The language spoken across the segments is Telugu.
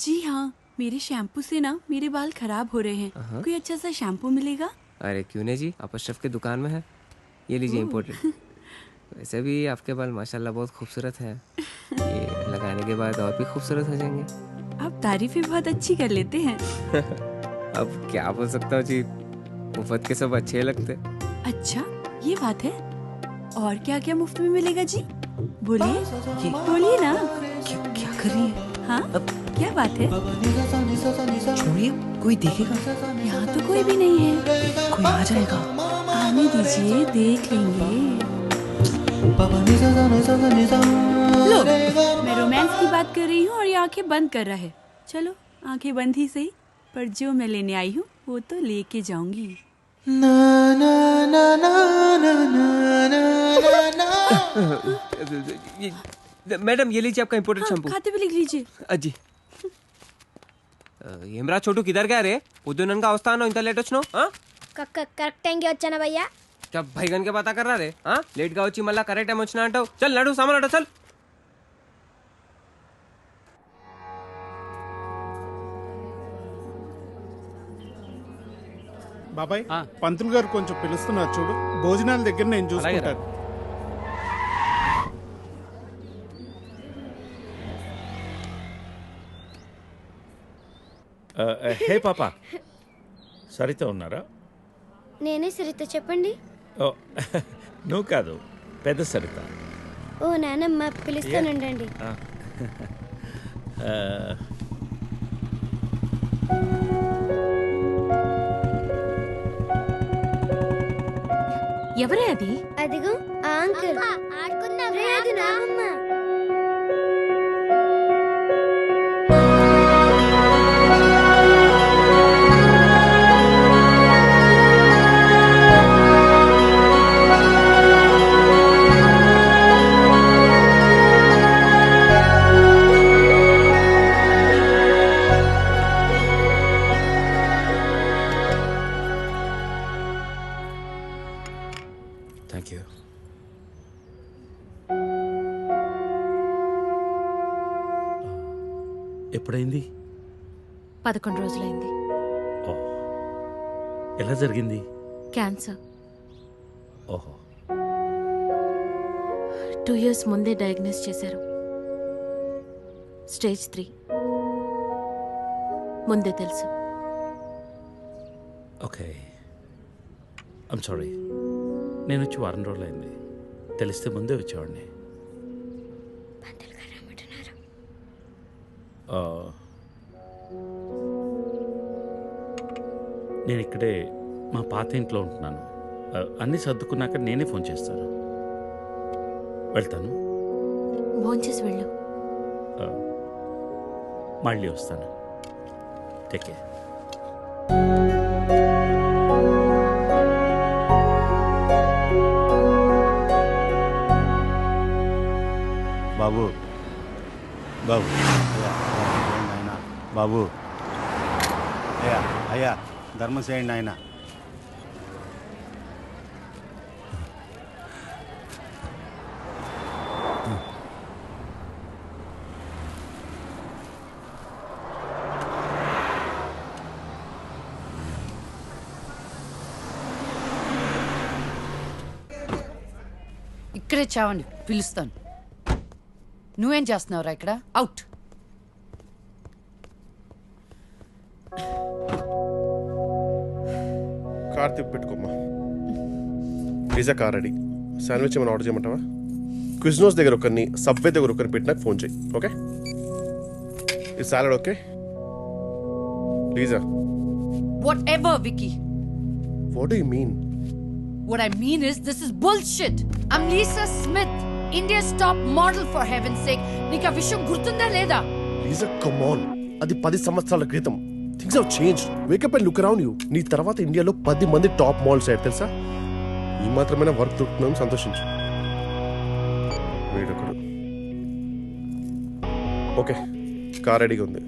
जी हाँ, मेरे शैम्पू से ना मेरे बाल खराब हो रहे हैं। कोई अच्छा सा शैम्पू मिलेगा? अरे क्यों नहीं जी, आप अशरफ की दुकान में है, ये लीजिए इम्पोर्टेड। वैसे भी आपके बाल माशाल्लाह बहुत खूबसूरत है, ये लगाने के बाद और भी खूबसूरत हो जाएंगे। आप तारीफें बहुत अच्छी कर लेते हैं। अब क्या बोल सकता हूँ जी, मुफ्त के सब अच्छे लगते। अच्छा, ये बात है। और क्या क्या मुफ्त में मिलेगा जी? बोलिए बोलिए ना। क्या कर रही है? हाँ, क्या बात है? छोड़िए, कोई देखेगा। यहाँ तो कोई भी नहीं है। कोई आ जाएगा। आने दीजिए, देख लेंगे। लो, मैं रोमांस की बात कर रही हूँ और ये आंखें बंद कर रहा है। चलो, आंखें बंद ही सही, पर जो मैं लेने आई हूँ वो तो लेके जाऊंगी। मैडम ये लीजिए आपका इम्पोर्टेड हाँ, शैम्पू। खाते भी लिख लीजिए। अजी ఏమ్రా చోటు కిధర్ గయా రే పొద్దుననగా వస్తాను ఇంత లేట్ వచ్చినావు కరెక్ట్ టైంకి వచ్చానా భయ్యా क्या भैगन के पता कर रहा रे लेट గా వచ్చి మళ్ళా కరెక్ట్ టైం వచ్చినా అంటావు చల్ నడు సామాన్ అట చల్ బాబాయ్ పంతులు గారు కొంచెం పిలుస్తున్నారు చూడు భోజనాల దగ్గర నేను చూసుకుంటాను హే పాపా సరిత ఉన్నారా నేనే సరిత చెప్పండి ఓ నువ్వు కాదు పెద్ద సరిత ఓ నానమ్మ పిలుస్తానండి ఎవరే అది? అదిగో ఆ అంకుల్ ఆడుకుందాం రే అది నానమ్మ థ్యాంక్ యూ ఎప్పుడైంది 11 రోజులైంది. ఓ ఎలా జరిగింది క్యాన్సర్. ఓహో 2 years ముందే డయాగ్నోస్ చేశారు. స్టేజ్ 3 ముందే తెలుసు. ఓకే ఐమ్ సారీ నేను వచ్చి వారం రోజులైంది తెలిస్తే ముందే వచ్చేవాడిని నేను ఇక్కడే మా పాత ఇంట్లో ఉంటున్నాను అన్నీ సర్దుకున్నాక నేనే ఫోన్ చేస్తాను వెళ్తాను భోంచేసి వెళ్ళు. మళ్ళీ వస్తాను టేక్ కేర్ బాబు బాబు ఆయన బాబు అయ్యా అయ్యా ధర్మం చేయండి ఆయన ఇక్కడే చావండి పిలుస్తాను. నువ్వేం చేస్తున్నావురా ఇక్కడ? అవుట్. కార్ తిప్పి పెట్టుకోమ్మా. Pizza car ready. శాండ్విచ్ ఏమైనా ఆర్డర్ చేయమంటావా? క్విజ్నోస్ దగ్గర ఒకరిని, సబ్వే దగ్గర ఒకరిని పెట్టి నాకు ఫోన్ చేయి. ఓకే? ఈ సాలడ్ ఓకే? ప్లీజా. Whatever, Vicky. What do you mean? What I mean is this is bullshit. I'm Lisa Smith, India's top model for heaven's sake. నీకు ఆ విషయం గుర్తుందా లేదా? లీజా కమ్ ఆన్. అది 10 సంవత్సరాల క్రితం. Things have changed. Wake up and look around you. నీ తర్వాత ఇండియాలో 10 మంది టాప్ మోడల్స్ అయ్యారు తెలుసా? ఈ మాత్రమైనా వర్క్ దొరుకుతున్నాం, సంతోషించు. వీడొకడు. ఓకే, కార్ రెడీగా ఉంది.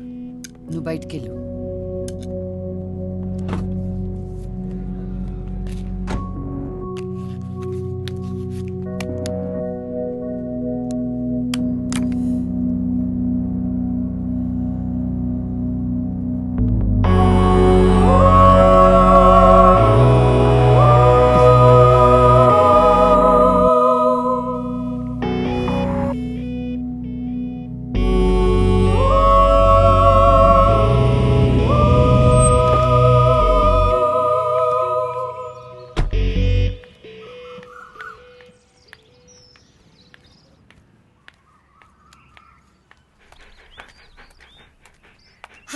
నువ్వు బయటికెళ్ళు.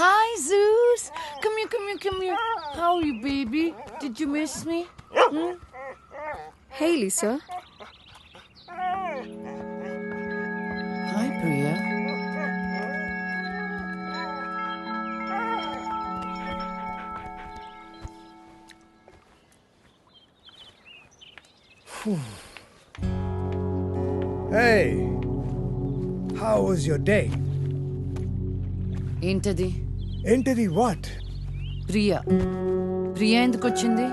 Hi, Zeus. Come here, come here, come here. How are you, baby? Did you miss me? Hey, Lisa. Hi, Priya. Hey, how was your day? ఏంటది? Entity what? ప్రియా. ప్రియా ఎందుకు వచ్చింది?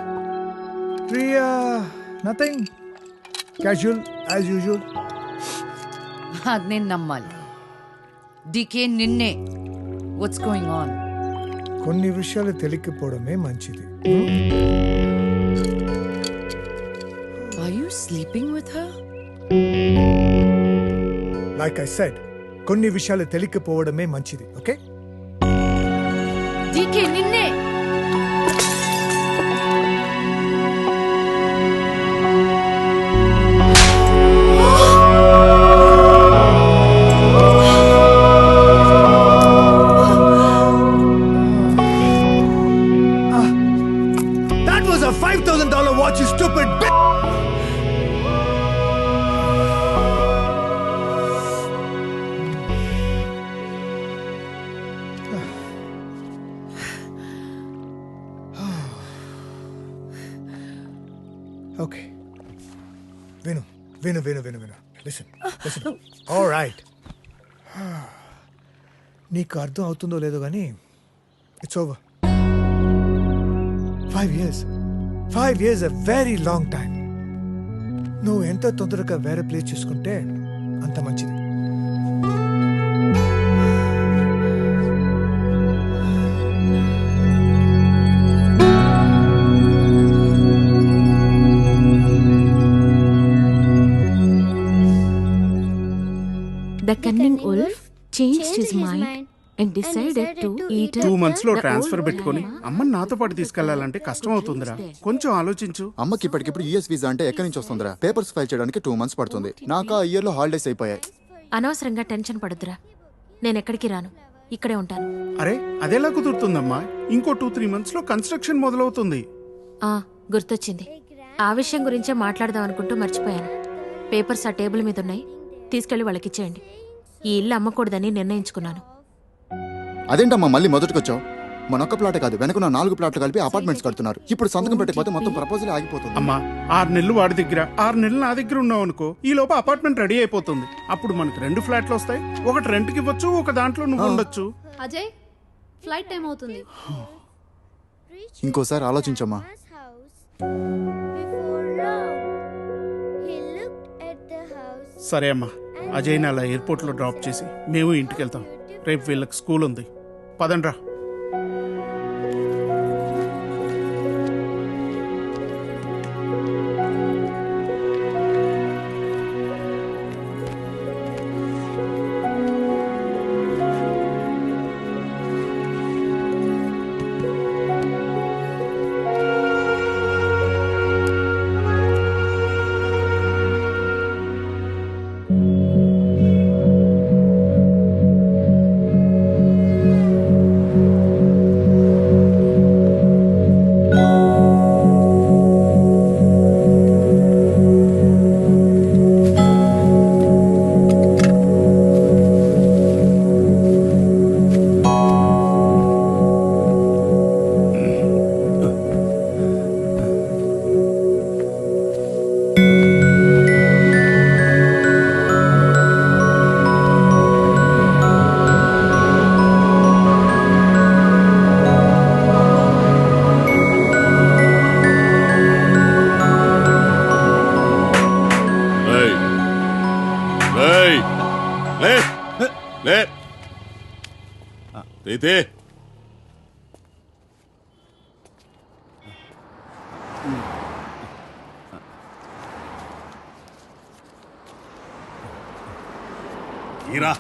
Priya, nothing. Casual, as usual. అది నేను నమ్మాలి. డీకే నిన్నే. What's going on? కొన్ని విషయాలు తెలియకపోవడమే మంచిది. Are you sleeping with her? Like I said, కొన్ని విషయాలు తెలియకపోవడమే మంచిది, ఓకే? డీకే నిన్నే. That was a $5,000 watch, you stupid bitch! Okay. Vinu. Listen. All right. నీకు అర్థం అవుతుందో లేదో కానీ it's over. 5 years. 5 years a very long time. నువ్వు ఎంత తొందరగా వేరే ప్లేస్ చూసుకుంటే అంత మంచిది. The cunning wolf changed his mind and decided to eat 2 months లో the ట్రాన్స్ఫర్ old పెట్టుకొని banana. అమ్మని నాతో పాటు తీసుకెళ్లాలంటే కష్టం అవుతుందిరా. కొంచెం ఆలోచించు. అమ్మకి ఇప్పటికిప్పుడు యూఎస్ వీసా అంటే ఎక్కడి నుంచి వస్తుందిరా? పేపర్స్ ఫైల్ చేయడానికి 2 months పడుతుంది. నాకు ఆ ఇయర్ లో హాలిడేస్ అయిపోయాయి. అనవసరంగా టెన్షన్ పడొద్దురా. నేను ఎక్కడికి రాను, ఇక్కడే ఉంటాను. అరే అదెలా కుదురుతుందమ్మా? ఇంకో 2-3 months లో కన్స్ట్రక్షన్ మొదలవుతుంది. గుర్తొచ్చింది. ఆ విషయం గురించే మాట్లాడదాం అనుకుంటూ మర్చిపోయాను. పేపర్స్ ఆ టేబుల్ మీద ఉన్నాయి, తీసుకెళ్లి వాళ్ళకి ఇచ్చేయండి. ఈ ఇల్లు అమ్మకూడదని నిర్ణయించుకున్నాను. అదేంటమ్మా మళ్ళీ మొదటికొచ్చావు? మనొక్క ప్లాట్ కాదు, వెనక 4 ప్లాట్లు కలిపి అపార్ట్మెంట్స్ కడుతున్నారు. ఇప్పుడు సంతకం పెట్టకపోతే మొత్తం ప్రపోజల్ ఆగిపోతుంది. అమ్మా 6 నెలలు వాడి దగ్గర 6 నెలలు నా దగ్గర ఉన్నావు అనుకో, ఈ లోపు అపార్ట్మెంట్ రెడీ అయిపోతుంది. అప్పుడు మనకు 2 ఫ్లాట్లు వస్తాయి. ఒకటి రెంట్కి ఇవ్వచ్చు, ఒక దాంట్లో నువ్వు ఉండొచ్చు. అజయ్, ఫ్లైట్ టైం అవుతుంది. ఇంకోసారి ఆలోచించమ్మా. సరే అమ్మా, అజయ్ని అలా ఎయిర్పోర్ట్లో డ్రాప్ చేసి మేము ఇంటికి వెళ్తాం. రేపు వీళ్ళకి స్కూల్ ఉంది. పదండ్రా. ఈరా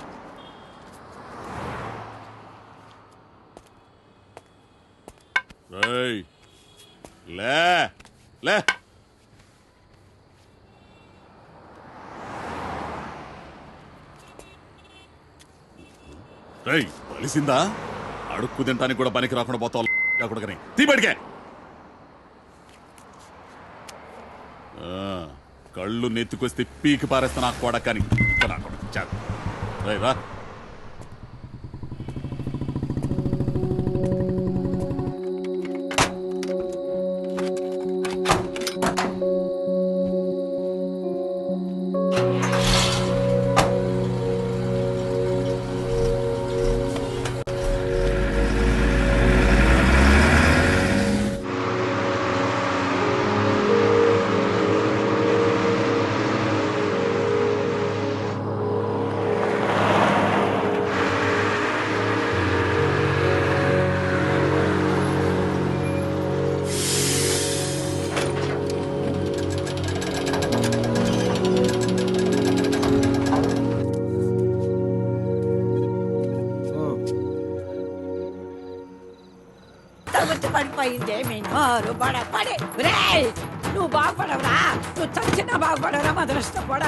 లే లే కలిసిందా? అడుక్కు తినడానికి కూడా పనికి రాకుండా పోతావు కొడుకని తీబడికే. కళ్ళు నెత్తుకొస్తే పీకి పారేస్తా నాకు కొడకని రా. పడిపోయిందే మీ నోరు పడే నువ్వు బాగుపడవురా, నువ్వు చచ్చినా బాగుపడవురా, మా దృష్టి కూడా